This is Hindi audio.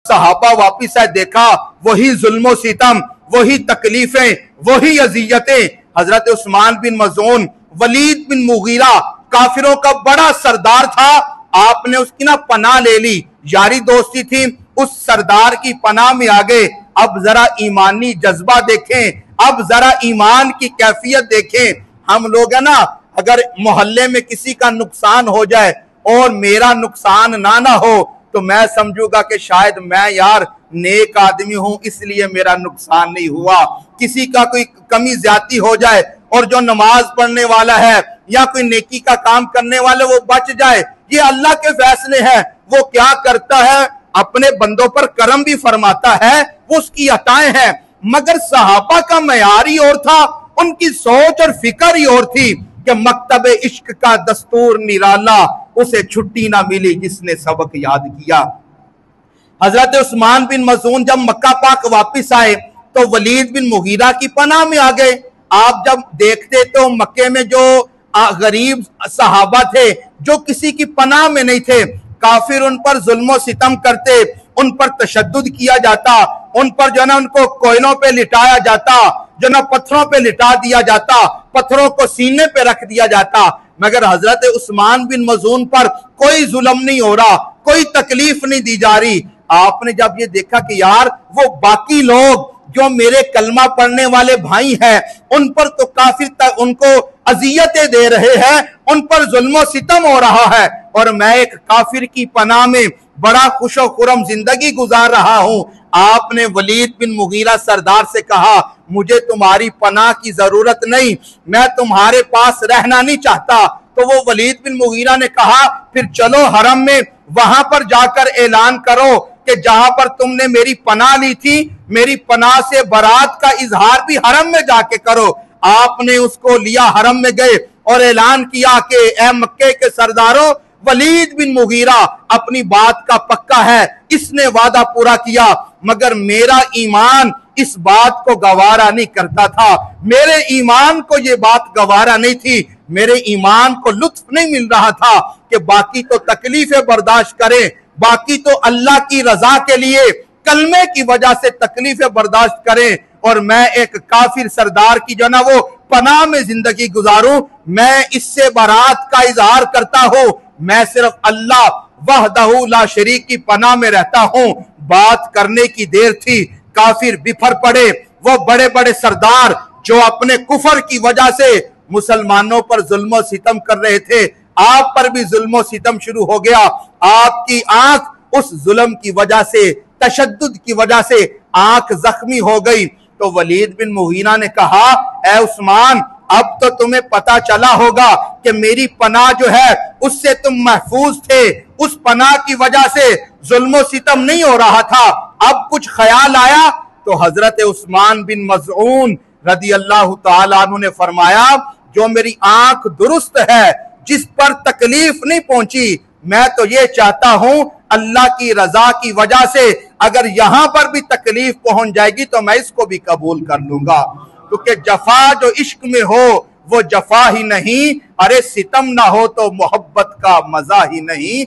सहाबा वापिस आए, देखा वही जुल्म सितम, वही तकलीफें, वही अजियतें। हजरत उस्मान बिन मज़ून वलीद बिन मुगीरा काफिरों का बड़ा सरदार था, आपने उसकी ना पनाह ले ली, यारी दोस्ती थी, उस सरदार की पनाह में आ गए। अब जरा ईमानी जज्बा देखें, अब जरा ईमान की कैफियत देखें। हम लोग है ना, अगर मोहल्ले में किसी का नुकसान हो जाए और मेरा नुकसान ना हो तो मैं समझूंगा कि शायद मैं यार नेक आदमी हूं इसलिए मेरा नुकसान नहीं हुआ। किसी का कोई कमी ज्यादती हो जाए और जो नमाज पढ़ने वाला है या कोई नेकी का काम करने वाले वो बच जाए, ये अल्लाह के फैसले हैं। वो क्या करता है, अपने बंदों पर करम भी फरमाता है, वो उसकी अताएं हैं। मगर सहाबा का मयार ही और था, उनकी सोच और फिक्र ही और थी कि मकतब इश्क का दस्तूर निराला, उसे छुट्टी ना मिली जिसने सबक याद किया। हजरत उस्मान बिन मज़ून जब मक्का पाक वापिस आए तो वलीद बिन मुगीरा की पनाह में आ गए। आप जब देखते तो मक्के में जो गरीब सहाबा थे, जो किसी की पनाह में नहीं थे, काफिर उन पर जुल्म सितम करते, उन पर तशद्दुद किया जाता, उन पर जो ना उनको कोयलों पे लिटाया जाता, जो ना पत्थरों पे लिटा दिया जाता, पत्थरों को सीने पे रख दिया जाता। मगर हजरत उस्मान बिन मज़ून पर कोई जुल्म नहीं हो रहा, कोई तकलीफ नहीं दी जा रही। आपने जब ये देखा कि यार वो बाकी लोग जो मेरे कलमा पढ़ने वाले भाई हैं, उन पर तो काफिर उनको अजियतें दे रहे हैं, उन पर जुल्म सितम हो रहा है और मैं एक काफिर की पनाह में बड़ा खुशो खुरम जिंदगी गुजार रहा हूं। आपने वलीद बिन मुगीरा सरदार से कहा, मुझे तुम्हारी पनाह की जरूरत नहीं, मैं तुम्हारे पास रहना नहीं चाहता। तो वो वलीद बिन मुगीरा ने कहा, फिर चलो हरम में, वहां पर जाकर ऐलान करो कि जहां पर तुमने मेरी पनाह ली थी, मेरी पनाह से बरात का इजहार भी हरम में जाके करो। आपने उसको लिया, हरम में गए और ऐलान किया कि ए मक्के के सरदारों, वलीद बिन मुगीरा अपनी बात का पक्का है, इसने वादा पूरा किया, मगर मेरा ईमान इस बात को गवारा नहीं करता था, मेरे ईमान को ये बात गवारा नहीं थी, मेरे ईमान को लुत्फ नहीं मिल रहा था कि बाकी तो तकलीफें बर्दाश्त करें, बाकी तो अल्लाह की रजा के लिए कलमे की वजह से तकलीफें बर्दाश्त करें, और मैं एक काफिर सरदार की जो ना वो पनाह में जिंदगी गुजारूं। मैं इससे बरात का इजहार करता हूं, मैं सिर्फ अल्लाह वहदहू ला शरीक की पनाह में रहता हूं। बात करने की देर थी, काफिर बिफर पड़े। वो बड़े बड़े सरदार जो अपने कुफर की वजह से मुसलमानों पर जुल्म सितम कर रहे थे, आप पर भी जुल्म सितम शुरू हो गया। आपकी आंख उस जुल्म की वजह से, तशद्दुद की वजह से आंख जख्मी हो गई। तो वलीद बिन मुगीरा ने कहा, ए उस्मान, अब तो तुम्हें पता चला होगा कि मेरी पनाह जो है उससे तुम महफूज थे, उस पनाह की वजह से जुल्म सितम नहीं हो रहा था। अब कुछ ख्याल आया तो हजरत उस्मान बिन मज़ऊन रदी अल्लाह तआला अन्हु ने फरमाया, जो मेरी आंख दुरुस्त है, जिस पर तकलीफ नहीं पहुंची, मैं तो ये चाहता हूं अल्लाह की रजा की वजह से अगर यहां पर भी तकलीफ पहुंच जाएगी तो मैं इसको भी कबूल कर लूंगा, क्योंकि जफा जो इश्क में हो वो जफा ही नहीं, अरे सितम ना हो तो मोहब्बत का मजा ही नहीं।